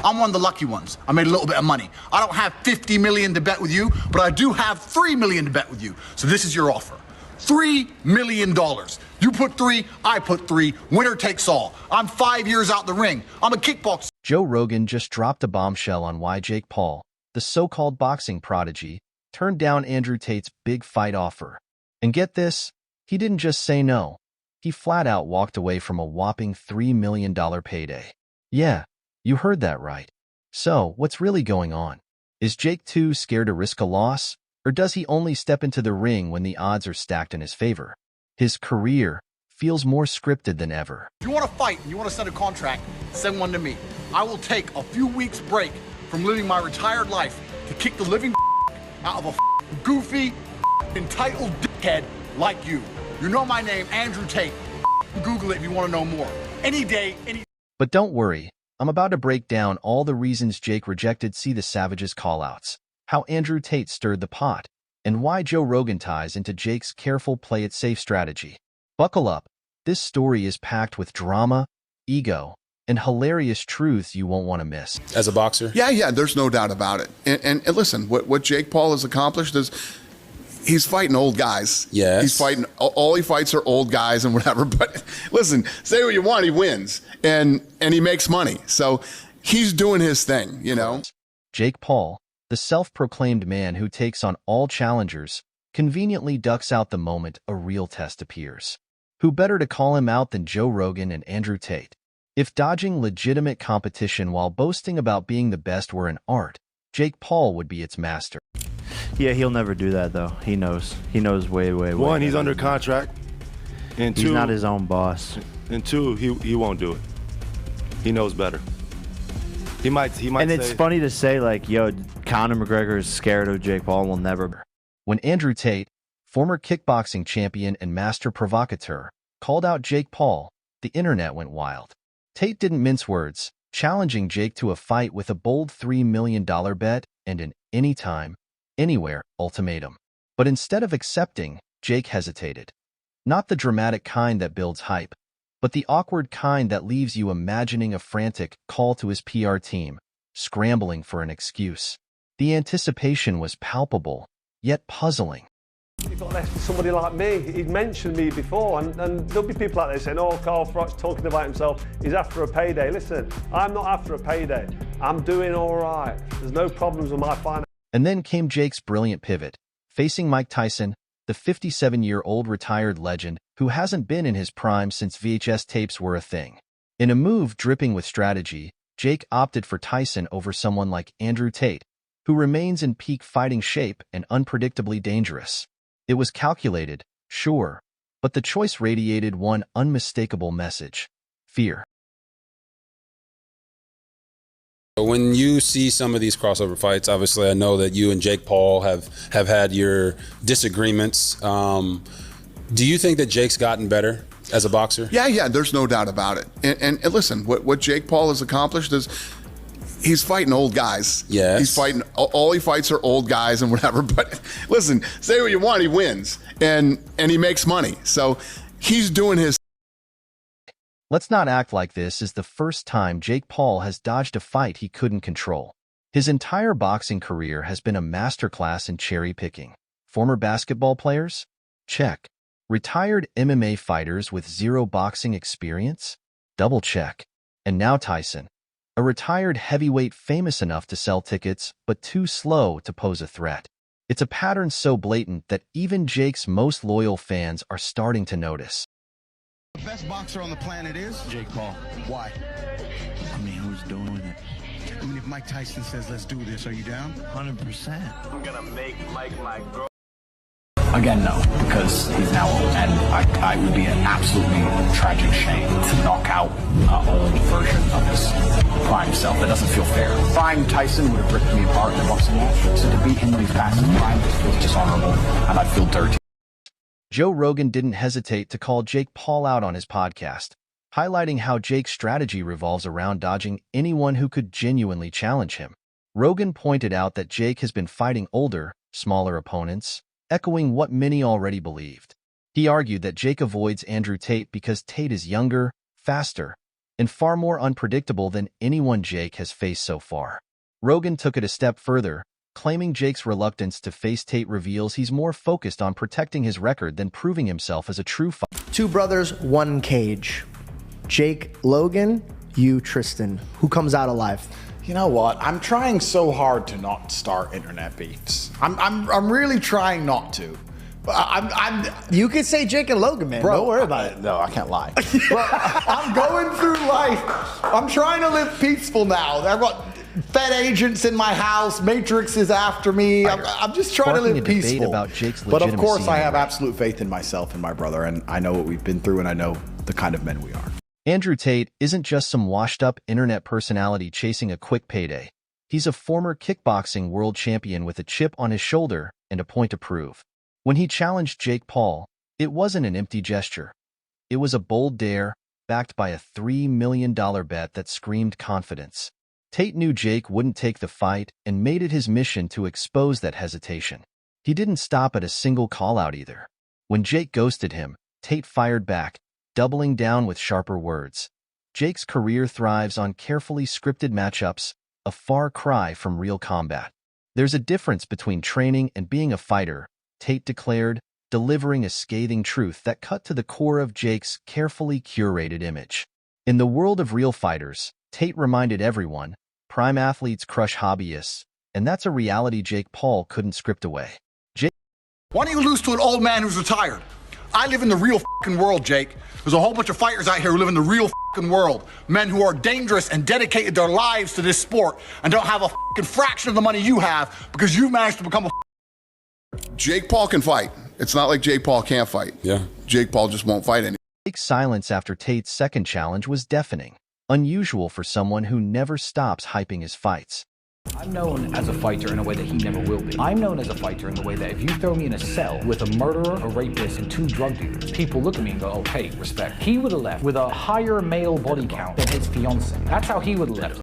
I'm one of the lucky ones. I made a little bit of money. I don't have 50 million to bet with you, but I do have 3 million to bet with you. So this is your offer. $3 million. You put 3, I put 3. Winner takes all. I'm 5 years out the ring. I'm a kickboxer. Joe Rogan just dropped a bombshell on why Jake Paul, the so-called boxing prodigy, turned down Andrew Tate's big fight offer. And get this, he didn't just say no. He flat out walked away from a whopping $3 million payday. Yeah, you heard that right. So, what's really going on? Is Jake too scared to risk a loss? Or does he only step into the ring when the odds are stacked in his favor? His career feels more scripted than ever. If you want to fight and you want to send a contract, send one to me. I will take a few weeks break from living my retired life to kick the living out of a goofy, entitled dickhead like you. You know my name, Andrew Tate. Google it if you want to know more. Any day, any... But don't worry, I'm about to break down all the reasons Jake rejected See the Savage's callouts, how Andrew Tate stirred the pot, and why Joe Rogan ties into Jake's careful play-it-safe strategy. Buckle up. This story is packed with drama, ego, and hilarious truths you won't want to miss. As a boxer? Yeah, there's no doubt about it. And listen, what Jake Paul has accomplished is he's fighting old guys. Yes. He's fighting, all he fights are old guys and whatever. But listen, say what you want, he wins. And he makes money. So he's doing his thing, you know? Jake Paul, the self-proclaimed man who takes on all challengers, conveniently ducks out the moment a real test appears. Who better to call him out than Joe Rogan and Andrew Tate? If dodging legitimate competition while boasting about being the best were an art, Jake Paul would be its master. Yeah, he'll never do that, though. He knows. He knows way. One, he's under contract. And he's two, not his own boss. And two, he won't do it. He knows better. He might and say, it's funny to say, like, yo, Conor McGregor is scared of Jake Paul and will never. When Andrew Tate, former kickboxing champion and master provocateur, called out Jake Paul, the internet went wild. Tate didn't mince words, challenging Jake to a fight with a bold $3 million bet and an anytime, anywhere ultimatum. But instead of accepting, Jake hesitated. Not the dramatic kind that builds hype, but the awkward kind that leaves you imagining a frantic call to his PR team, scrambling for an excuse. The anticipation was palpable, yet puzzling. You've got left somebody like me. He'd mentioned me before, and there'll be people out there saying, oh, Carl Froch's talking about himself. He's after a payday. Listen, I'm not after a payday. I'm doing all right. There's no problems with my finance. And then came Jake's brilliant pivot, facing Mike Tyson, the 57-year-old retired legend who hasn't been in his prime since VHS tapes were a thing. In a move dripping with strategy, Jake opted for Tyson over someone like Andrew Tate, who remains in peak fighting shape and unpredictably dangerous. It was calculated, sure, but the choice radiated one unmistakable message: fear. When you see some of these crossover fights, obviously I know that you and Jake Paul have had your disagreements. Do you think that Jake's gotten better as a boxer? Yeah, there's no doubt about it. And listen, what Jake Paul has accomplished is he's fighting old guys. Yes. He's fighting, all he fights are old guys and whatever. But listen, say what you want, he wins. And he makes money. So he's doing his. Let's not act like this is the first time Jake Paul has dodged a fight he couldn't control. His entire boxing career has been a masterclass in cherry picking. Former basketball players? Check. Retired MMA fighters with zero boxing experience? Double check. And now Tyson, a retired heavyweight famous enough to sell tickets, but too slow to pose a threat. It's a pattern so blatant that even Jake's most loyal fans are starting to notice. The best boxer on the planet is Jake Paul. Why? I mean, who's doing it? I mean, if Mike Tyson says, let's do this, are you down? 100%. I'm going to make Mike my girl. Again, no, because he's now old, and I would be an absolutely tragic shame to knock out an old version of his prime self. That doesn't feel fair. Prime Tyson would have ripped me apart in a boxing match, so to beat him when he's past his prime feels dishonorable, and I'd feel dirty. Joe Rogan didn't hesitate to call Jake Paul out on his podcast, highlighting how Jake's strategy revolves around dodging anyone who could genuinely challenge him. Rogan pointed out that Jake has been fighting older, smaller opponents, echoing what many already believed. He argued that Jake avoids Andrew Tate because Tate is younger, faster, and far more unpredictable than anyone Jake has faced so far. Rogan took it a step further, claiming Jake's reluctance to face Tate reveals he's more focused on protecting his record than proving himself as a true fighter. Two brothers, one cage. Jake Logan, you Tristan. Who comes out alive? You know what? I'm trying so hard to not start internet beefs. I'm really trying not to. You could say Jake and Logan, man. Bro, Don't worry about it. No, I can't lie. Bro, I'm going through life. I'm trying to live peaceful now. I've got Fed agents in my house. Matrix is after me. I'm just trying to live peaceful. About Jake's but of legitimacy course, I in the have ring. absolute faith in myself and my brother, and I know what we've been through, and I know the kind of men we are. Andrew Tate isn't just some washed-up internet personality chasing a quick payday. He's a former kickboxing world champion with a chip on his shoulder and a point to prove. When he challenged Jake Paul, it wasn't an empty gesture. It was a bold dare, backed by a $3 million bet that screamed confidence. Tate knew Jake wouldn't take the fight and made it his mission to expose that hesitation. He didn't stop at a single call-out either. When Jake ghosted him, Tate fired back, doubling down with sharper words. Jake's career thrives on carefully scripted matchups, a far cry from real combat. There's a difference between training and being a fighter, Tate declared, delivering a scathing truth that cut to the core of Jake's carefully curated image. In the world of real fighters, Tate reminded everyone, prime athletes crush hobbyists, and that's a reality Jake Paul couldn't script away. Why don't you lose to an old man who's retired? I live in the real fucking world, Jake. There's a whole bunch of fighters out here who live in the real fucking world. Men who are dangerous and dedicated their lives to this sport and don't have a fucking fraction of the money you have because you managed to become a Jake Paul can fight. It's not like Jake Paul can't fight. Yeah. Jake Paul just won't fight anymore. Jake's silence after Tate's second challenge was deafening, unusual for someone who never stops hyping his fights. I'm known as a fighter in a way that he never will be. I'm known as a fighter in the way that if you throw me in a cell with a murderer, a rapist, and 2 drug dealers, people look at me and go, okay, respect. He would have left with a higher male body count than his fiancée. That's how he would have left.